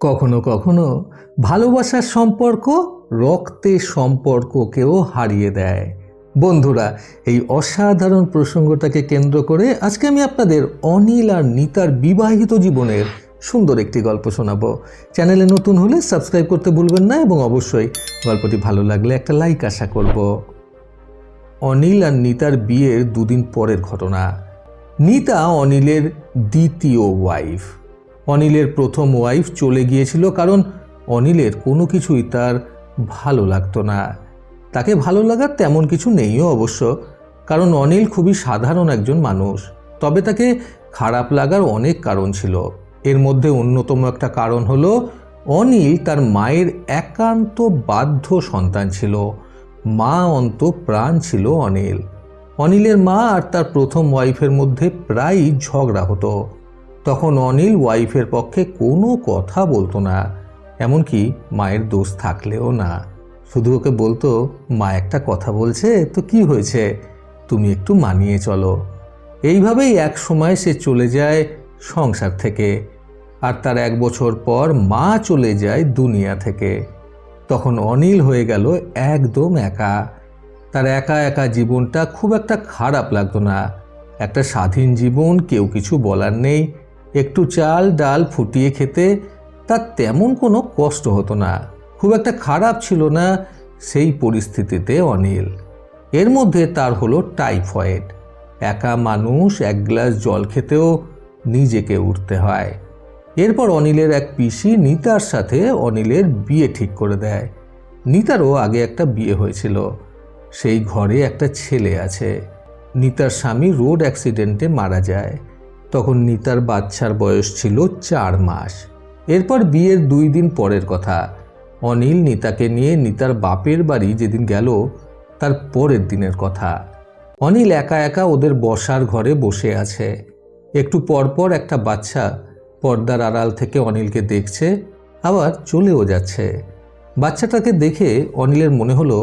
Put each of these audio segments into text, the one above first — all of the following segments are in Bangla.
কখনো কখনো ভালোবাসার সম্পর্ক রক্তের সম্পর্ককেও হারিয়ে দেয়। বন্ধুরা, এই অসাধারণ প্রসঙ্গটাকে কেন্দ্র করে আজকে আমি আপনাদের অনিল আর নিতার বিবাহিত জীবনের সুন্দর একটি গল্প শোনাবো। চ্যানেলে নতুন হলে সাবস্ক্রাইব করতে ভুলবেন না এবং অবশ্যই গল্পটি ভালো লাগলে একটা লাইক আশা করব। অনিল আর নিতার বিয়ের দুদিন পরের ঘটনা। নিতা অনিলের দ্বিতীয় ওয়াইফ। অনিলের প্রথম ওয়াইফ চলে গিয়েছিল কারণ অনিলের কোনো কিছুই তার ভালো লাগতো না। তাকে ভালো লাগার তেমন কিছু নেইও অবশ্য, কারণ অনিল খুবই সাধারণ একজন মানুষ। তবে তাকে খারাপ লাগার অনেক কারণ ছিল। এর মধ্যে অন্যতম একটা কারণ হলো অনিল তার মায়ের একান্ত বাধ্য সন্তান ছিল। মা অন্ত প্রাণ ছিল অনিল। অনিলের মা আর তার প্রথম ওয়াইফের মধ্যে প্রায়ই ঝগড়া হতো। তখন অনিল ওয়াইফের পক্ষে কোনো কথা বলতো না, এমনকি মায়ের দোষ থাকলেও না। শুধু ওকে বলতো, মা একটা কথা বলছে তো কি হয়েছে, তুমি একটু মানিয়ে চলো। এইভাবেই এক সময় সে চলে যায় সংসার থেকে। আর তার 1 বছর পর মা চলে যায় দুনিয়া থেকে। তখন অনিল হয়ে গেল একদম একা। তার একা একা জীবনটা খুব একটা খারাপ লাগতো না। একটা স্বাধীন জীবন, কেউ কিছু বলার নেই, একটু চাল ডাল ফুটিয়ে খেতে তার তেমন কোনো কষ্ট হতো না। খুব একটা খারাপ ছিল না সেই পরিস্থিতিতে অনিল। এর মধ্যে তার হলো টাইফয়েড। একা মানুষ 1 গ্লাস জল খেতেও নিজেকে উঠতে হয়। এরপর অনিলের এক পিসি নিতার সাথে অনিলের বিয়ে ঠিক করে দেয়। নিতারও আগে একটা বিয়ে হয়েছিল, সেই ঘরে একটা ছেলে আছে। নিতার স্বামী রোড অ্যাক্সিডেন্টে মারা যায়। তখন নিতার বাচ্চার বয়স ছিল 4 মাস। এরপর বিয়ের 2 দিন পরের কথা। অনিল নিতাকে নিয়ে নিতার বাপের বাড়ি যেদিন গেল তার পরের দিনের কথা। অনিল একা একা ওদের বসার ঘরে বসে আছে। একটু পরপর একটা বাচ্চা পর্দার আড়াল থেকে অনিলকে দেখছে, আবার চলেও যাচ্ছে। বাচ্চাটাকে দেখে অনিলের মনে হলো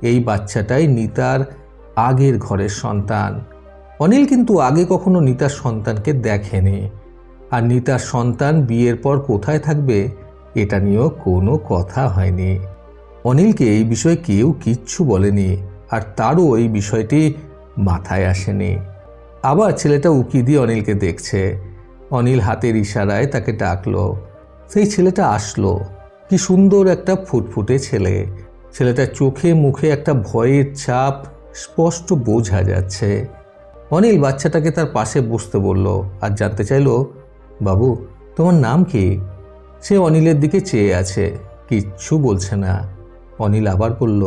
এই বাচ্চাটাই নিতার আগের ঘরের সন্তান। অনিল কিন্তু আগে কখনো নিতার সন্তানকে দেখেনি। আর নিতার সন্তান বিয়ের পর কোথায় থাকবে এটা নিয়েও কোনো কথা হয়নি। অনিলকে এই বিষয়ে কেউ কিচ্ছু বলেনি, আর তারও এই বিষয়টি মাথায় আসেনি। আবার ছেলেটা উকি দিয়ে অনিলকে দেখছে। অনিল হাতের ইশারায় তাকে ডাকলো। সেই ছেলেটা আসলো। কি সুন্দর একটা ফুটফুটে ছেলে। ছেলেটার চোখে মুখে একটা ভয়ের ছাপ স্পষ্ট বোঝা যাচ্ছে। অনিল বাচ্চাটাকে তার পাশে বসতে বলল আর জানতে চাইল, বাবু তোমার নাম কি? সে অনিলের দিকে চেয়ে আছে, কিচ্ছু বলছে না। অনিল আবার বলল,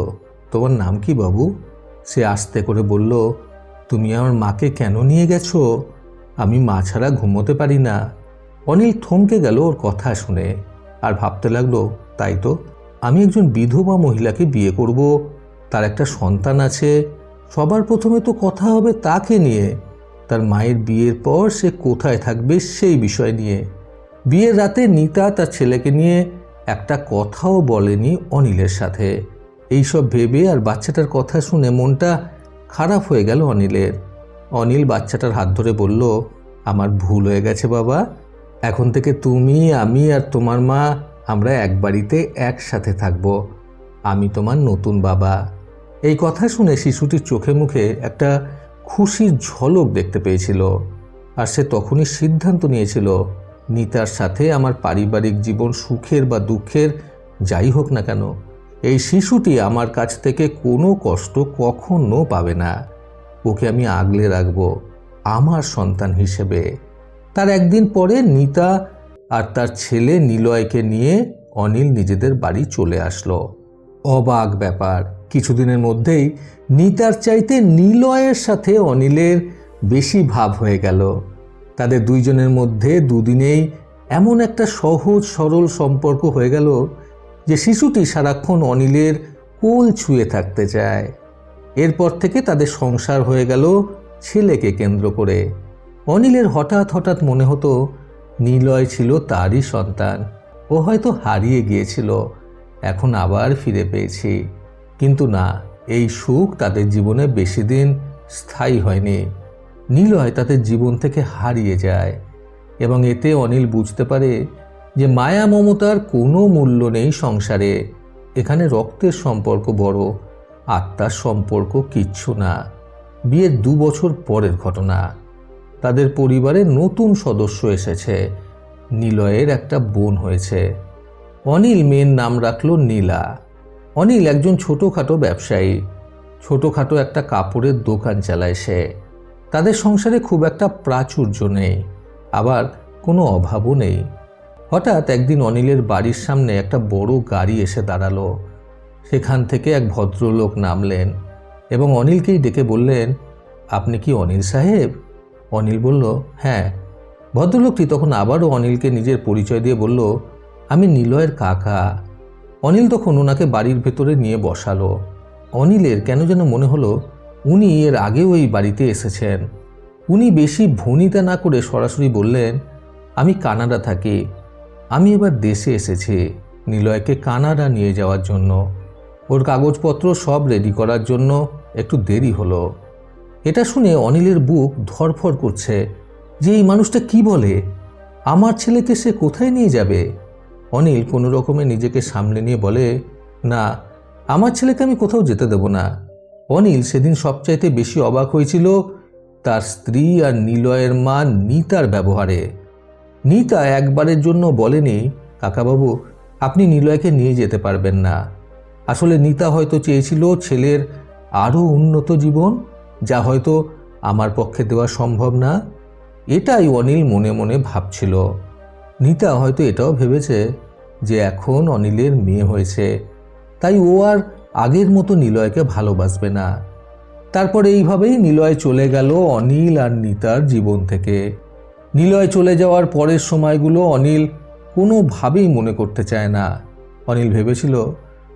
তোমার নাম কি বাবু? সে আস্তে করে বলল, তুমি আমার মাকে কেন নিয়ে গেছো? আমি মা ছাড়া ঘুমোতে পারি না। অনিল থমকে গেল ওর কথা শুনে, আর ভাবতে লাগলো, তাই তো, আমি একজন বিধবা মহিলাকে বিয়ে করব, তার একটা সন্তান আছে। সবার প্রথমে তো কথা হবে তাকে নিয়ে, তার মায়ের বিয়ের পর সে কোথায় থাকবে সেই বিষয় নিয়ে। বিয়ের রাতে নিতা তার ছেলেকে নিয়ে একটা কথাও বলেনি অনিলের সাথে। এইসব ভেবে আর বাচ্চাটার কথা শুনে মনটা খারাপ হয়ে গেল অনিলের। অনিল বাচ্চাটার হাত ধরে বলল, আমার ভুল হয়ে গেছে বাবা, এখন থেকে তুমি, আমি আর তোমার মা আমরা এক বাড়িতে একসাথে থাকব। আমি তোমার নতুন বাবা। এই কথা শুনে শিশুটির চোখে মুখে একটা খুশির ঝলক দেখতে পেয়েছিল। আর সে তখনই সিদ্ধান্ত নিয়েছিল, নিতার সাথে আমার পারিবারিক জীবন সুখের বা দুঃখের যাই হোক না কেন, এই শিশুটি আমার কাছ থেকে কোনো কষ্ট কখনো পাবে না। ওকে আমি আগলে রাখব আমার সন্তান হিসেবে। তার 1 দিন পরে নিতা আর তার ছেলে নিলয়কে নিয়ে অনিল নিজেদের বাড়ি চলে আসলো। অবাক ব্যাপার, কিছুদিনের মধ্যেই নিতার চাইতে নিলয়ের সাথে অনিলের বেশি ভাব হয়ে গেল। তাদের দুইজনের মধ্যে দুদিনেই এমন একটা সহজ সরল সম্পর্ক হয়ে গেল যে শিশুটি সারাক্ষণ অনিলের কোল ছুঁয়ে থাকতে চায়। এরপর থেকে তাদের সংসার হয়ে গেল ছেলেকে কেন্দ্র করে। অনিলের হঠাৎ হঠাৎ মনে হতো নিলয় ছিল তারই সন্তান। ও হয়তো হারিয়ে গিয়েছিল, এখন আবার ফিরে পেয়েছি। কিন্তু না, এই সুখ তাদের জীবনে বেশি দিন স্থায়ী হয়নি। নিলয় তাদের জীবন থেকে হারিয়ে যায় এবং এতে অনিল বুঝতে পারে যে মায়া মমতার কোনো মূল্য নেই সংসারে। এখানে রক্তের সম্পর্ক বড়, আত্মার সম্পর্ক কিচ্ছু না। বিয়ের 2 বছর পরের ঘটনা। তাদের পরিবারে নতুন সদস্য এসেছে। নিলয়ের একটা বোন হয়েছে। অনিল মেয়ের নাম রাখল নীলা। অনিল একজন ছোটোখাটো ব্যবসায়ী, ছোটোখাটো একটা কাপড়ের দোকান চালায় সে। তাদের সংসারে খুব একটা প্রাচুর্য নেই, আবার কোনো অভাবও নেই। হঠাৎ একদিন অনিলের বাড়ির সামনে একটা বড় গাড়ি এসে দাঁড়ালো। সেখান থেকে এক ভদ্রলোক নামলেন এবং অনিলকেই ডেকে বললেন, আপনি কি অনিল সাহেব? অনিল বলল, হ্যাঁ। ভদ্রলোকটি তখন আবারও অনিলকে নিজের পরিচয় দিয়ে বলল, আমি নিলয়ের কাকা। অনিল তখন ওনাকে বাড়ির ভেতরে নিয়ে বসালো। অনিলের কেন যেন মনে হলো উনি এর আগেও এই বাড়িতে এসেছেন। উনি বেশি ভনিতা না করে সরাসরি বললেন, আমি কানাডা থাকি। আমি এবার দেশে এসেছি নিলয়কে কানাডা নিয়ে যাওয়ার জন্য। ওর কাগজপত্র সব রেডি করার জন্য একটু দেরি হলো। এটা শুনে অনিলের বুক ধড়ফড় করছে যে এই মানুষটা কি বলে, আমার ছেলেকে সে কোথায় নিয়ে যাবে? অনিল কোনো রকমে নিজেকে সামলে নিয়ে বলে, না, আমার ছেলেকে আমি কোথাও যেতে দেব না। অনিল সেদিন সবচাইতে বেশি অবাক হয়েছিল তার স্ত্রী আর নিলয়ের মা নিতার ব্যবহারে। নিতা একবারের জন্য বলেনি, কাকাবাবু আপনি নিলয়কে নিয়ে যেতে পারবেন না। আসলে নিতা হয়তো চেয়েছিল ছেলের আরও উন্নত জীবন, যা হয়তো আমার পক্ষে দেওয়া সম্ভব না। এটাই অনিল মনে মনে ভাবছিল। নিতা হয়তো এটাও ভেবেছে যে এখন অনিলের মেয়ে হয়েছে, তাই ও আর আগের মতো নিলয়কে ভালোবাসবে না। তারপরে এইভাবেই নিলয় চলে গেল অনিল আর নিতার জীবন থেকে। নিলয় চলে যাওয়ার পরের সময়গুলো অনিল কোনোভাবেই মনে করতে চায় না। অনিল ভেবেছিল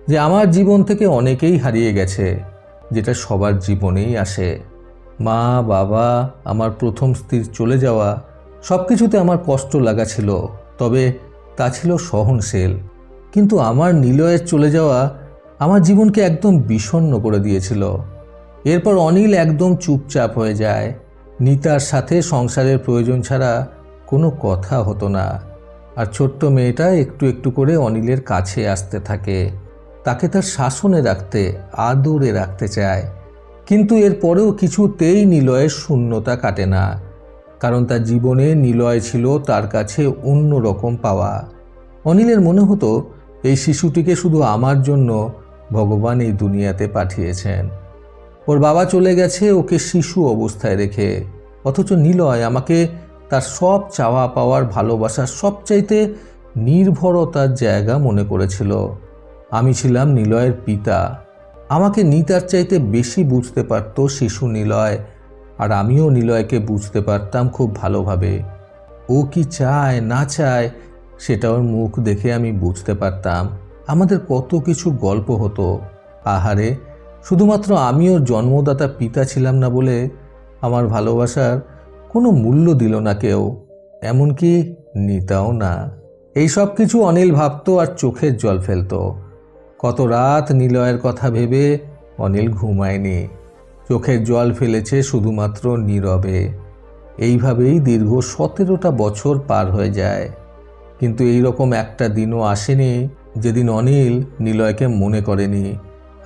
যে আমার জীবন থেকে অনেকেই হারিয়ে গেছে, যেটা সবার জীবনেই আসে। মা, বাবা, আমার প্রথম স্ত্রীর চলে যাওয়া, সব কিছুতে আমার কষ্ট লাগা ছিল, তবে তা ছিল সহনশীল। কিন্তু আমার নিলয়ের চলে যাওয়া আমার জীবনকে একদম বিষণ্ণ করে দিয়েছিল। এরপর অনিল একদম চুপচাপ হয়ে যায়। নিতার সাথে সংসারের প্রয়োজন ছাড়া কোনো কথা হতো না। আর ছোট্ট মেয়েটা একটু একটু করে অনিলের কাছে আসতে থাকে, তাকে তার শাসনে রাখতে, আদরে রাখতে চায়। কিন্তু এরপরেও কিছুতেই নিলয়ের শূন্যতা কাটে না, কারণ তার জীবনে নিলয় ছিল তার কাছে অন্যরকম পাওয়া। অনিলের মনে হতো এই শিশুটিকে শুধু আমার জন্য ভগবান এই দুনিয়াতে পাঠিয়েছেন। ওর বাবা চলে গেছে ওকে শিশু অবস্থায় রেখে, অথচ নিলয় আমাকে তার সব চাওয়া পাওয়ার, ভালোবাসার সবচাইতে নির্ভরতার জায়গা মনে করেছিল। আমি ছিলাম নিলয়ের পিতা। আমাকে নিতার চাইতে বেশি বুঝতে পারত শিশু নিলয়, আর আমিও নিলয়কে বুঝতে পারতাম খুব ভালোভাবে। ও কি চায় না চায় সেটা ওর মুখ দেখে আমি বুঝতে পারতাম। আমাদের কত কিছু গল্প হতো। আহারে, শুধুমাত্র আমি ওর জন্মদাতা পিতা ছিলাম না বলে আমার ভালোবাসার কোনো মূল্য দিল না কেউ, এমনকি নিতাও না। এই সব কিছু অনিল ভাবত আর চোখের জল ফেলত। কত রাত নিলয়ের কথা ভেবে অনিল ঘুমায়নি, চোখের জল ফেলেছে শুধুমাত্র নীরবে। এইভাবেই দীর্ঘ 17টা বছর পার হয়ে যায়। কিন্তু এই রকম একটা দিনও আসেনি যেদিন অনিল নিলয়কে মনে করেনি,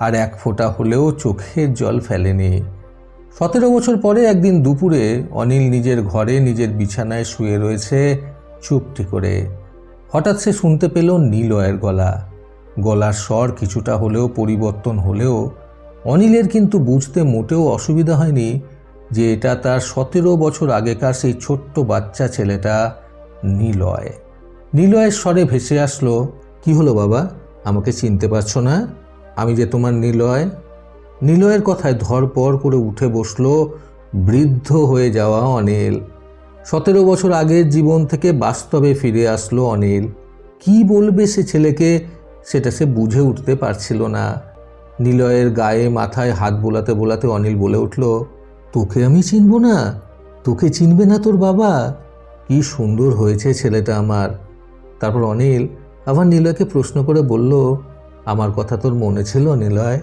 আর এক ফোঁটা হলেও চোখের জল ফেলেনি। 17 বছর পরে একদিন দুপুরে অনিল নিজের ঘরে নিজের বিছানায় শুয়ে রয়েছে চুপটি করে। হঠাৎ সে শুনতে পেল নিলয়ের গলা। গলার স্বর কিছুটা হলেও পরিবর্তন হলেও অনিলের কিন্তু বুঝতে মোটেও অসুবিধা হয়নি যে এটা তার 17 বছর আগেকার সেই ছোট্ট বাচ্চা ছেলেটা নিলয়। নিলয়ের স্বরে ভেসে আসলো, কি হলো বাবা, আমাকে চিনতে পারছো না? আমি যে তোমার নিলয়। নিলয়ের কথায় ধরপড় করে উঠে বসলো বৃদ্ধ হয়ে যাওয়া অনিল। 17 বছর আগের জীবন থেকে বাস্তবে ফিরে আসলো অনিল। কি বলবে সে ছেলেকে সেটা সে বুঝে উঠতে পারছিল না। নিলয়ের গায়ে মাথায় হাত বোলাতে বোলাতে অনিল বলে উঠল, তোকে আমি চিনব না? তোকে চিনবে না তোর বাবা? কি সুন্দর হয়েছে ছেলেটা আমার। তারপর অনিল আবার নিলয়কে প্রশ্ন করে বলল, আমার কথা তোর মনে ছিল নিলয়?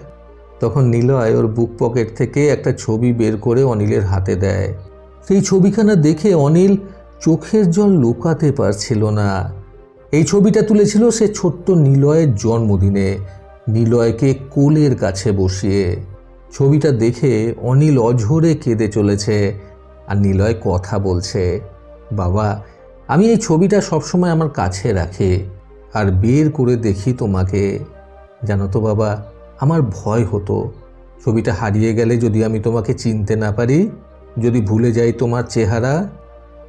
তখন নিলয় ওর বুক পকেট থেকে একটা ছবি বের করে অনিলের হাতে দেয়। সেই ছবিখানা দেখে অনিল চোখের জল লুকাতে পারছিল না। এই ছবিটা তুলেছিল সে ছোট্ট নিলয়ের জন্মদিনে, নিলয়কে কোলের কাছে বসিয়ে। ছবিটা দেখে অনিল অঝরে কেঁদে চলেছে, আর নিলয় কথা বলছে, বাবা আমি এই ছবিটা সবসময় আমার কাছে রাখি, আর বের করে দেখি তোমাকে। জানো তো বাবা, আমার ভয় হতো ছবিটা হারিয়ে গেলে যদি আমি তোমাকে চিনতে না পারি, যদি ভুলে যাই তোমার চেহারা।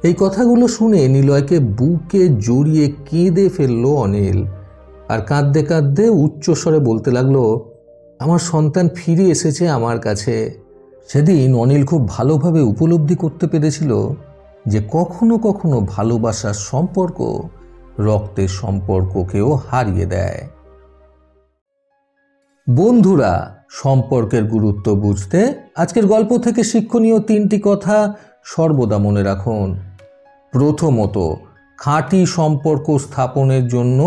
এই কথাগুলো শুনে নিলয়কে বুকে জড়িয়ে কেঁদে ফেললো অনিল, আর কাঁদতে কাঁদতে উচ্চস্বরে বলতে লাগলো, আমার সন্তান ফিরে এসেছে আমার কাছে। সেদিন অনিল খুব ভালোভাবে উপলব্ধি করতে পেরেছিল যে কখনো কখনো ভালোবাসার সম্পর্ক রক্তের সম্পর্ককেও হারিয়ে দেয়। বন্ধুরা, সম্পর্কের গুরুত্ব বুঝতে আজকের গল্প থেকে শিক্ষণীয় 3টি কথা সর্বদা মনে রাখুন। প্রথমত, খাঁটি সম্পর্ক স্থাপনের জন্য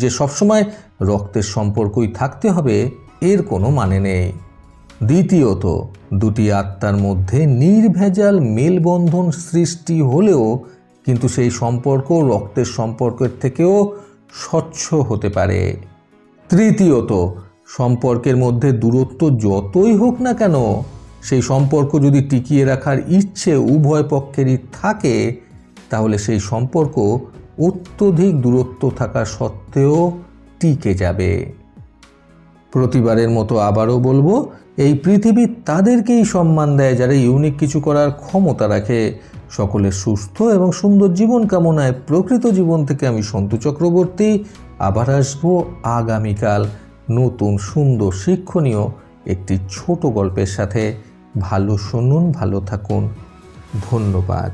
যে সবসময় রক্তের সম্পর্কই থাকতে হবে এর কোনো মানে নেই। দ্বিতীয়ত, দুটি আত্মার মধ্যে নির্ভেজাল মেলবন্ধন সৃষ্টি হলেও কিন্তু সেই সম্পর্ক রক্তের সম্পর্কের থেকেও স্বচ্ছ হতে পারে। তৃতীয়ত, সম্পর্কের মধ্যে দূরত্ব যতই হোক না কেন, সেই সম্পর্ক যদি টিকিয়ে রাখার ইচ্ছে উভয় পক্ষেরই থাকে, তাহলে সেই সম্পর্ক অত্যধিক দূরত্ব থাকা সত্ত্বেও টিকে যাবে। প্রতিবারের মতো আবারও বলবো, এই পৃথিবী তাদেরকেই সম্মান দেয় যারা ইউনিক কিছু করার ক্ষমতা রাখে। সকলের সুস্থ এবং সুন্দর জীবন কামনায় প্রকৃত জীবন থেকে আমি সন্তু চক্রবর্তী আবার আসবো আগামীকাল নতুন সুন্দর শিক্ষণীয় একটি ছোট গল্পের সাথে। ভালো শুনুন, ভালো থাকুন। ধন্যবাদ।